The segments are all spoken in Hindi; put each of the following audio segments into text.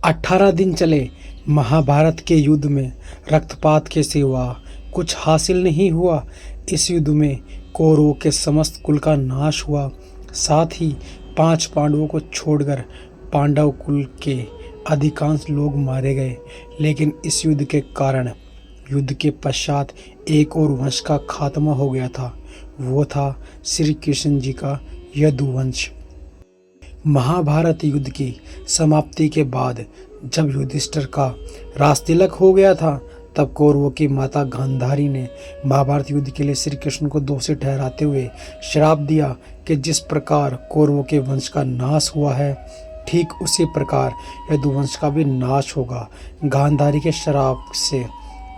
18 दिन चले महाभारत के युद्ध में रक्तपात के सिवा कुछ हासिल नहीं हुआ। इस युद्ध में कौरवों के समस्त कुल का नाश हुआ। साथ ही 5 पांडवों को छोड़कर पांडव कुल के अधिकांश लोग मारे गए। लेकिन इस युद्ध के कारण युद्ध के पश्चात एक और वंश का खात्मा हो गया था। वो था श्री कृष्ण जी का यदुवंश। महाभारत युद्ध की समाप्ति के बाद जब युधिष्ठिर का राजतिलक हो गया था, तब कौरवों की माता गांधारी ने महाभारत युद्ध के लिए श्री कृष्ण को दोषी ठहराते हुए श्राप दिया कि जिस प्रकार कौरवों के वंश का नाश हुआ है, ठीक उसी प्रकार यदुवंश का भी नाश होगा। गांधारी के श्राप से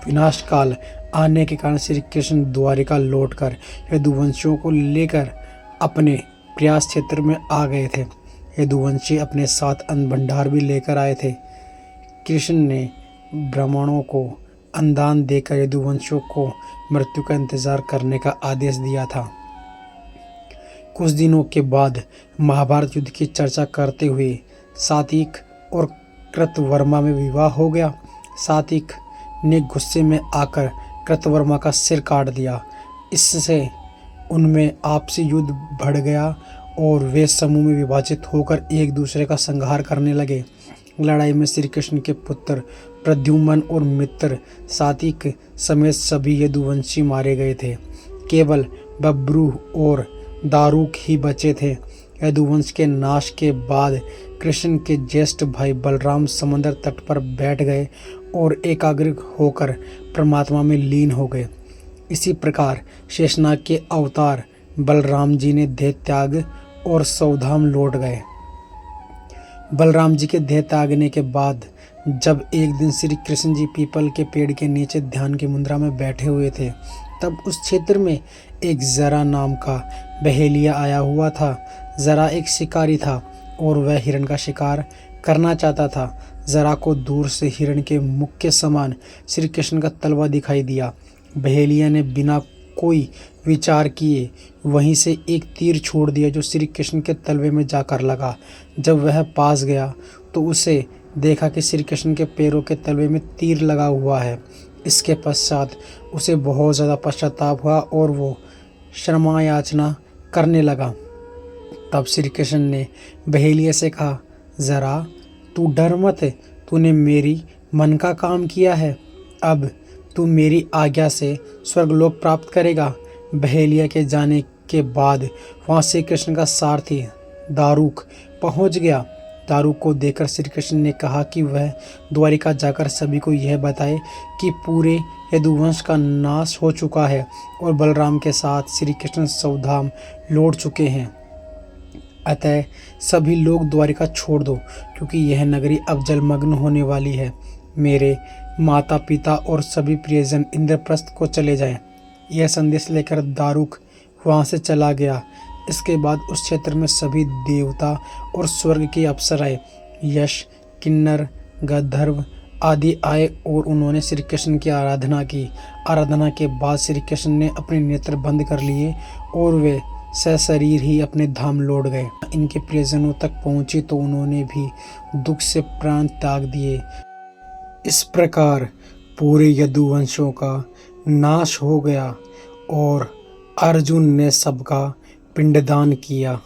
विनाश काल आने के कारण श्री कृष्ण द्वारिका लौटकर यदुवंशियों को लेकर अपने प्रयास क्षेत्र में आ गए थे। यदुवंशी अपने साथ अन्न भंडार भी लेकर आए थे। कृष्ण ने ब्राह्मणों को अन्नदान देकर यदुवंशियों को मृत्यु का इंतजार करने का आदेश दिया था। कुछ दिनों के बाद महाभारत युद्ध की चर्चा करते हुए सात्विक और कृतवर्मा में विवाह हो गया। सात्विक ने गुस्से में आकर कृतवर्मा का सिर काट दिया। इससे उनमें आपसी युद्ध बढ़ गया और वे समूह में विभाजित होकर एक दूसरे का संहार करने लगे। लड़ाई में श्री कृष्ण के पुत्र प्रद्युम्न और मित्र सात्विक समेत सभी यदुवंशी मारे गए थे। केवल बब्रू और दारुक ही बचे थे। यदुवंश के नाश के बाद कृष्ण के ज्येष्ठ भाई बलराम समुद्र तट पर बैठ गए और एकाग्र होकर परमात्मा में लीन हो गए। इसी प्रकार शेषनाग के अवतार बलराम जी ने देह त्याग और सौधाम लौट गए। बलराम जी के देह त्यागने के बाद जब एक दिन श्री कृष्ण जी पीपल के पेड़ के नीचे ध्यान की मुद्रा में बैठे हुए थे, तब उस क्षेत्र में एक जरा नाम का बहेलिया आया हुआ था। जरा एक शिकारी था और वह हिरण का शिकार करना चाहता था। जरा को दूर से हिरण के मुख के समान श्री कृष्ण का तलवा दिखाई दिया। बहेलिया ने बिना कोई विचार किए वहीं से एक तीर छोड़ दिया जो श्री कृष्ण के तलवे में जाकर लगा। जब वह पास गया तो उसे देखा कि श्री कृष्ण के पैरों के तलवे में तीर लगा हुआ है। इसके पश्चात उसे बहुत ज़्यादा पश्चाताप हुआ और वो क्षमा याचना करने लगा। तब श्री कृष्ण ने बहेलिया से कहा, जरा तू डर मत, तूने मेरी मन का काम किया है। अब तू मेरी आज्ञा से स्वर्गलोक प्राप्त करेगा। बहेलिया के जाने के बाद वहाँ श्री कृष्ण का सारथी दारुक पहुँच गया। दारुक को देखकर श्री कृष्ण ने कहा कि वह द्वारिका जाकर सभी को यह बताए कि पूरे यदुवंश का नाश हो चुका है और बलराम के साथ श्री कृष्ण सौधाम लौट चुके हैं। अतः सभी लोग द्वारिका छोड़ दो, क्योंकि यह नगरी अब जलमग्न होने वाली है। मेरे माता पिता और सभी प्रियजन इंद्रप्रस्थ को चले जाएं। यह संदेश लेकर दारुक वहाँ से चला गया। इसके बाद उस क्षेत्र में सभी देवता और स्वर्ग के अप्सराएं, यश, किन्नर, गंधर्व आदि आए और उन्होंने श्री कृष्ण की आराधना की। आराधना के बाद श्री कृष्ण ने अपने नेत्र बंद कर लिए और वे सशरीर ही अपने धाम लौट गए। इनके प्रियजनों तक पहुँचे तो उन्होंने भी दुख से प्राण त्याग दिए। इस प्रकार पूरे यदुवंशों का नाश हो गया और अर्जुन ने सबका पिंडदान किया।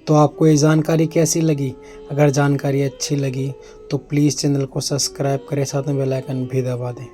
तो आपको ये जानकारी कैसी लगी? अगर जानकारी अच्छी लगी तो प्लीज़ चैनल को सब्सक्राइब करें, साथ में बेल आइकन भी दबा दें।